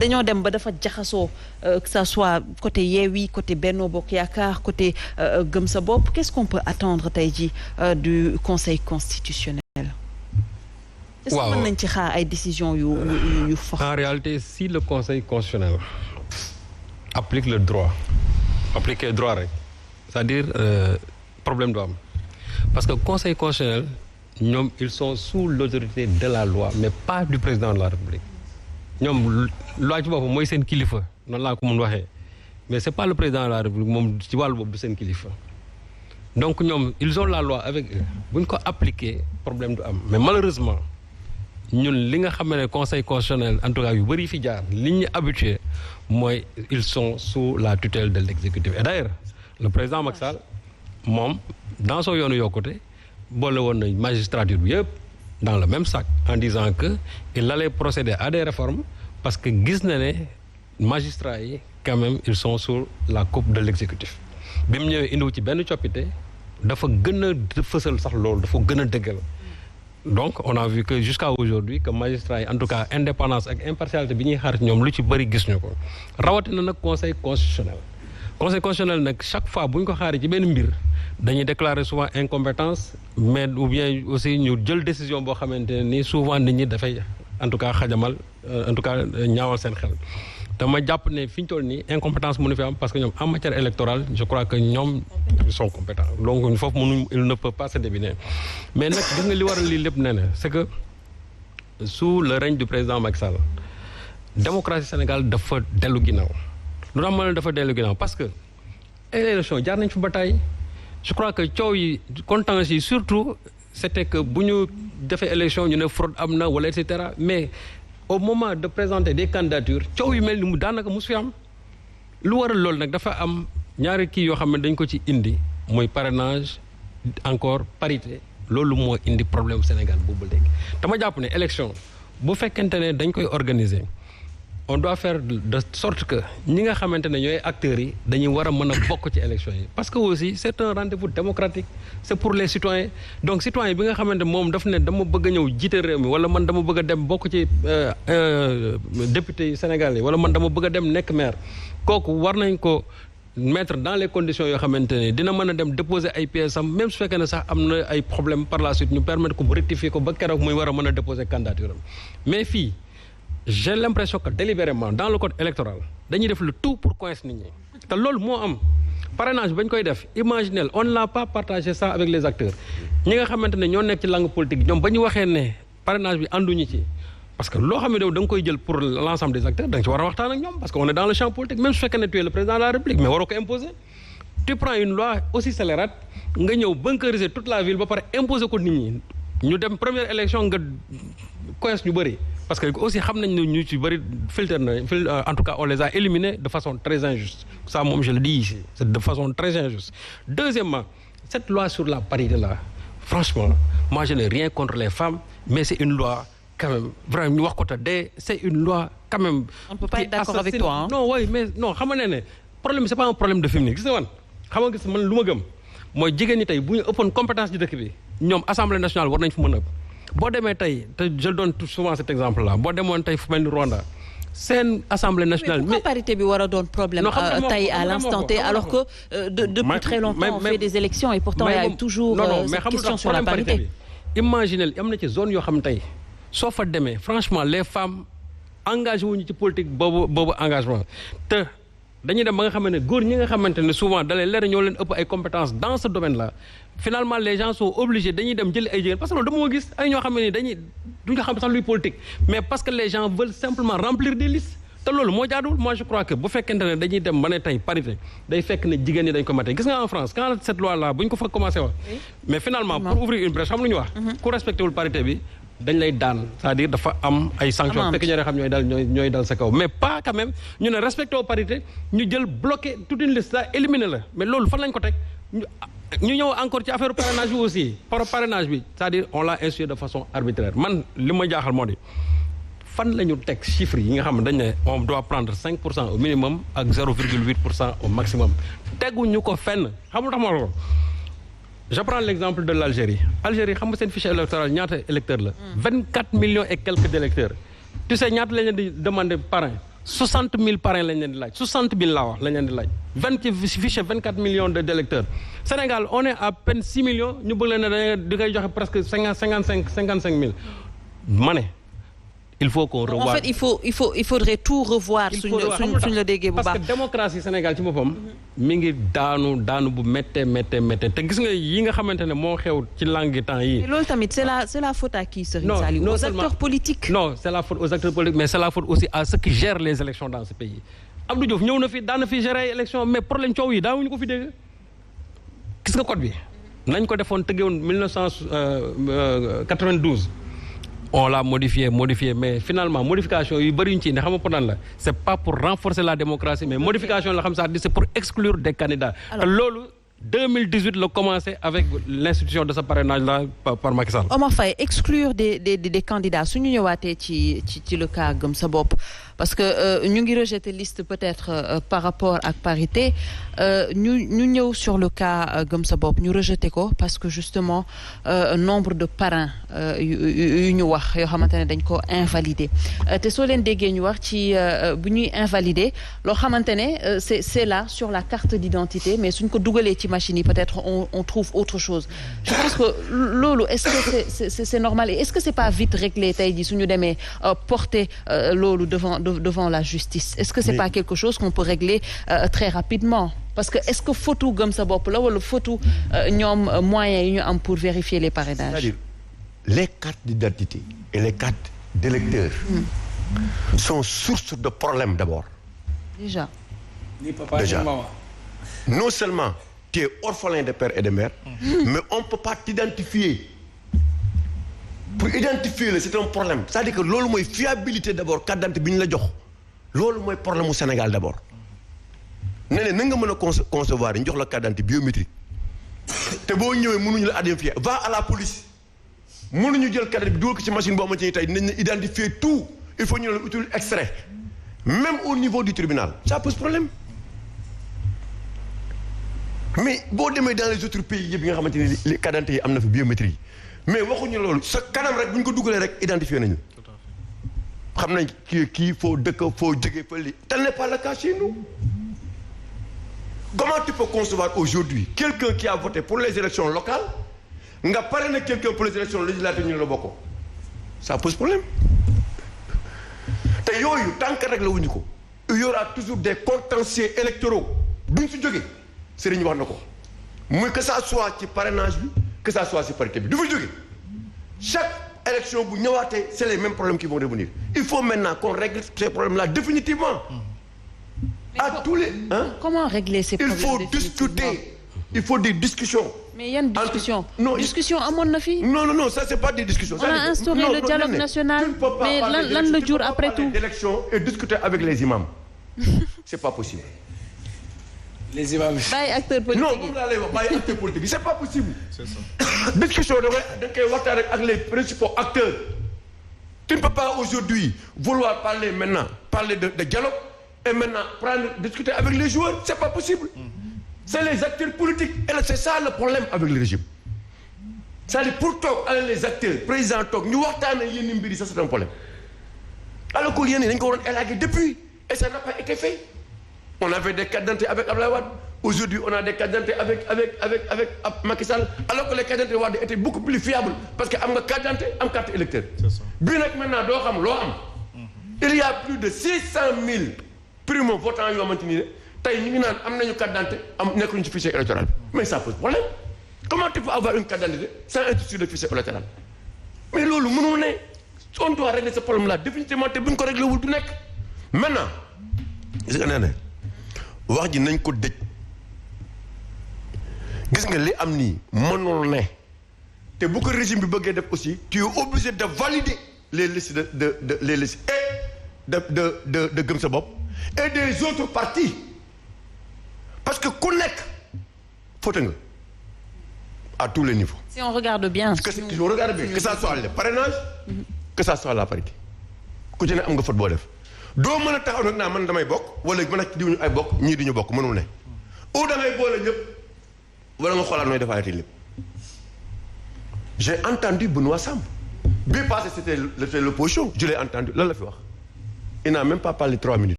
dañoo dem ba dafa jaxasoo que ça soit côté Yewwi côté Benno Bokk Yaakaar côté Gëm Sa Bopp qu'est-ce qu'on peut attendre tey jii du Conseil constitutionnel. est-ce que mën nañ ci xaar ay décisions yu fortes. En réalité, si le Conseil constitutionnel applique le droit appliquer droit rek c'est-à-dire problème du am parce que Conseil constitutionnel ñoom ils sont sous l'autorité de la loi mais pas du président de la République ñoom loi ci boppam mooy seen kilifa noonu laa ko mun waxee mais c'est pas le président de la République moom ci wàllu boobu du seen kilifa donc ñoom ils ont la loi avec eux bu ñu ko appliquer problème du am mais malheureusement ñun li nga xam ne Conseil constitutionnel en tout cas yu bëri fi jaar li ñu habitué mooy ils sont sous la tutelle de l'exécutif et d'ailleurs le président Macky Sall moom dans son yoonu yokkute boole woon na magistrature bi yëpp dans le même sac en disant que il allait procéder à des réformes parce que gis na ne magistrats yi quand même ils sont sous la coupe de l'exécutif bi mu ñëwee indiwu ci benn coppite dafa gën a fësal sax loolu dafa gën a dëggal donc on a vu que jusqu'à aujourd'hui que magistrats yi en tout cas indépendance ak impartialité bi ñuy xaar ci ñoom lu ci bëri gis ñu ko rawatina nag conseil constitutionnel nag chaque fois bu ñu ko xaaree ci benn mbir dañuy déclarer souvent incompétence mais ou bien aussi ñu jël décision boo xamante ne ni souvent nit ñi dafay en tout cas xajamal en tout cas ñaawal seen xel te ma jàpp ne fi ñu toll nii incompétence mënu fi am parce que ñoom en matière électorale je crois que ñoom ils sont compétents donc foofu mënuñ il ne peut pas se deviner mais nag gis nga li waral lii lépp nee na c'est que sous le règne du président Macky Sall démocratie Sénégal dafa dellu ginnaaw lu tax ma ne dafa dellu ginnaaw parce que élection jaar nañ fi bataille je crois que coow yi contentieux yi surtout c'était que bu ñu defee élection ñu ne fraude am na wala et cetera mais au moment de présenter des candidatures coow yu mel ni mu daanaka mosu fi am lu waral loolu nag dafa am ñaari kii yoo xam ne dañ ko ci indi mooy parrainage encore parité loolu moo indi problème Sénégal boobu léegi dama jàpp ne élection bu fekkente ne dañ koy organiser on doit faire de sorte que ñi nga xamante ne ñooy acteurs yi dañuy war a mën a bokk ci élection yi parce que aussi c'est un rendez-vous démocratique c'est pour les citoyens donc citoyen bi nga xamante moom daf ne dama bëgg a ñëw jiite réew mi wala man dama bëgg a dem bokk ci député Sénégal yi wala man dama bëgg a dem nekk maire kooku war nañ ko mettre dans les conditions yoo xamante ne dina mën a dem déposer ay pièces am même su fekkee ne sax am na ay problème par la suite ñu permettre ko mu rectifier ko ba keroog muy war a mën a déposer candidature am mais fii j'ai l'impression que délibérément dans le code électoral dañuy def le tout pour coincer nit ñi te loolu moo am parrainage bañ koy def imaginez on ne l'a pas partagé ça avec les acteurs ñi nga xamante ne ñoo nekk ci langue politique ñoom ba ñu waxee ne parrainage bi ànduñu ci parce que loo xam ne da nga koy jël pour l'ensemble des acteurs da nga ci war a waxtaan ak ñoom parce que on est dans le champ politique même su fekkee ne tu es le président de la République mais waroo ko imposer tu prends une loi aussi scélérate nga ñëw bunkeriser toute la ville ba pare imposer ko nit ñi ñu dem première élection nga coince ñu bëri parce que aussi xam nañ ne ñu ci bëri filtre na en tout cas on les a éliminés de façon très injuste ça moom je le dis ici c'est de façon très injuste deuxièmement cette loi sur la parité là franchement moi je n'ai rien contre les femmes mais c'est une loi quand même vraiment ñu wax ko te dee c'est une loi quand même on peut pas être d'accord avec toi hein? non oui mais non xam nga ne problème c'est pas un problème de féminisme gis nga man xam nga gis man lu ma gëm mooy jigéen ñi tey bu ñu ëppoon compétence ci dëkk bi ñoom assemblée nationale war nañ fu mën a boo demee tey te je donne souvent cet exemple là boo demoon tey fu mel ni Rwanda seen assemblée nationale. mais pourquoi parité bi war a doon problème tey à l'instant T alors que depuis très longtemps on fait des élections et pourtant il y a eu toujours cette question sur la parité. imaginez am na ci zone yoo xam tey soo fa demee franchement les femmes engagé wuñu ci politique boobu engagement te dañuy dem ba nga xamante ne góor ñi nga xamante ne souvent dalee leer ñoo leen ëpp ay compétences dans ce domaine là finalement les gens sont obligés dañuy dem jëli ay jigéen parce que loolu dama ko gis ay ñoo xam ne dañuy duñu xam sax luy politique mais parce que les gens veulent simplement remplir des listes te loolu moo jaaduwul moi je crois que bu fekkente ne dañuy dem ba ne tey parité day fekk ne jigéen ñi dañ ko matee gis nga en France quand cette loi là bu ñu ko fa commencé wax mais finalement pour ouvrir une brèche xam lu ñu wax ku respecté wul parité bi dañ lay daan c'est-à-dire dafa am ay sanctions fekk ñoo xam ñooy dal sa kaw mais pas quand même ñu ne respecté au parité ñu jël bloqué toute une liste là éliminer la mais loolu fan lañ ko teg ñu ñëw encore ci affaire parrainage bi aussi parrainage bi c'est-à-dire on l'a institué de façon arbitraire man li ma jaaxal moo di fan la ñu teg chiffres yi nga xam ne dañ ne on doit prendre 5% au minimum ak 0,8% au maximum teguñu ko fenn xamul tax ma ko je prends l'exemple de l'Algérie Algérie xam nga seen fichier électoral ñaata électeurs la 24 millions et quelques d'électeurs tu sais ñaata la ñu di demander parrain 60 000 parrains lañ leen di laaj 60 000 laa wax lañ leen di laaj 24 millions d'électeurs Sénégal on est à peine 6 millions ñu bëgg leen ne di koy joxe presque 55 000 ma ne il faut qu'on revoie. En fait il faudrait tout revoir. suñ la déggee bu baax parce que démocratie Sénégal ci boppam mi ngi daanu bu méttee te gis nga yi nga xamante ne moo xew ci langue temps yi. loolu tamit c'est la faute à qui, Serigne Saliou? Aux acteurs politiques. Non, c'est la faute aux acteurs politiques, mais c'est la faute aussi à ceux qui gèrent les élections dans ce pays. Abdou Diouf ñëw na fi daan na fi gérer ay élections mais problème coow yi daawuñu ko fi dégg. Gis nga code bi nañ ko defoon tëggewoon 1992. On l'a modifié mais finalement modification yu bëri ñu ci ne xam nga pour lan la c'est pas pour renforcer la démocratie mais modification la xam ça c'est pour exclure des candidats. te loolu 2018 la commencé avec l'institution de ce parrainage là par Macky Sall. Omar Faye, exclure des candidats su ñu ñëwaatee ci le cas Gëm Sa Bopp parce que ñu ngi rejeter liste peut-être par rapport ak parité ñu ñëw sur le cas Gëm Sa Bopp ñu rejeter ko parce que justement nombre de parrains yu ñu wax yoo xamante ne dañ ko invalider te soo leen déggee ñu wax ci bu ñuy invalider loo xamante ne c'est là sur la carte d'identité mais suñ ko dugalee ci machine yi peut-être on trouve autre chose. Je pense que loolu est-ce que c'est normal et est-ce que c'est pas vite réglé tey jii suñu demee porter loolu devant la justice? Est-ce que c'est pas quelque chose qu'on peut régler très rapidement? Parce que est-ce que fautu Gëm Sa Bopp la wala fautu ñoom moyens yi ñu am pour vérifier les parrainages? C'est-à-dire les cartes d'identité et les cartes d'électeurs sont source de problèmes d'abord. Déjà. Non seulement tu es orphelin de père et de mère, mais on ne peut pas t'identifier. Pour identifier c'est un problème. C'est-à-dire que loolu mooy fiabilité d'abord carte d'identité bi ñu la jox loolu mooy problème mu Sénégal d'abord. ne na nga mën a concevoir ñu jox la carte d'identité biométrique te boo ñëwee mënuñu la identifier va à la police mënuñu jël carte bi dugal ko ci machine boo xamante ni tey dinañ la identifier tout il faut ñu la utile extrait même au niveau du tribunal ça pose problème. mais boo demee dans les autres pays yëpp yi nga xamante ni les carte d'identité yi am na fi biométrie mais waxuñu loolu sa kanam rek bu ñu ko dugalee rek identifié nañu xam nañ kii foo dëkk foo jógee fa lii tel n'est pas le cas chez nous. Comment tu peux concevoir aujourd'hui quelqu'un qui a voté pour les élections locales nga parrainer quelqu'un pour les élections législatives ñu la bokkoo ça pose problème te yooyu tant que réglé wuñu ko il y aura toujours des contentieux électoraux duñ fi jógee Serigne wax na ko muy que ça soit ci parrainage bi que ça soit ci parité bi du fi jógee chaque élection bu ñëwaatee c'est les mêmes problèmes qui vont revenir il faut maintenant qu'on règle ces problèmes-là définitivement. À tous les comment régler ces problèmes? Il faut des discussions. Mais yan discussion discussion amoon na fi. Non ça c'est pas des discussions. On a instauré le dialogue national mais lan la jur après tout. D'élection et discuter avec les imams c'est pas possible. Les imams. bàyyi acteurs politiques non moom laa lay wax bàyyi acteurs politiques c'est pas possible. C'est ça. Discussion da koy waxtaan ak les principaux acteurs. Tu ne peux pas aujourd'hui vouloir parler de dialogue et maintenant discuter avec les joueurs c'est pas possible. C'est les acteurs politiques et c'est ça le problème avec le régime. C'est-à-dire pour toog avec les acteurs président toog ñu waxtaan ak yenn mbir yi ça c'est un problème. alors que yéen dañ ko waroon élaguer depuis et ça n'a pas été fait. On avait des cartes d'identité avec Abdoulaye Wade. Aujourd'hui, on a des cartes d'identité avec Macky Sall. Alors que les cartes d'identité Wade étaient beaucoup plus fiables. Parce que am nga carte d'identité am carte électeur. Bii nag maintenant doo xam loo am. Il y a plus de 600 000 primo-votants yoo xamante ni tey ñu ngi naan am nañu carte d'identité am nekkuñu ci fichier électoral bi. Mais ça pose problème. Comment tu peux avoir une carte d'identité sans être sur le fichier électoral? Mais loolu mënul ne. On doit régler ce problème-là définitivement te bu ñu ko réglé wul du nekk. Maintenant gis nga nee wax ji nañ ko dëj gis nga li am nii mënul ne te bu ko régime bi bëggee def aussi tu es obligé de valider les listes les listes et de Gëm Sa Bopp et des autres partis parce que ku nekk fauté nga à tous les niveaux. Si on regarde bien. Que ça soit le parrainage que ça soit la parité ku ci ne am nga faute boo def. doo mën a taxaw nag naa man damay bokk wala mën a diwuñu ay bokk ñii duñu bokk mënul ne ou da ngay boole ñëpp wala nga xoolaat nooy defaatee lépp. J'ai entendu Benoît Sambou bii passé c'était l'opposition je l'ai entendu lan la fi wax il n'a même pas parlé 3 minutes.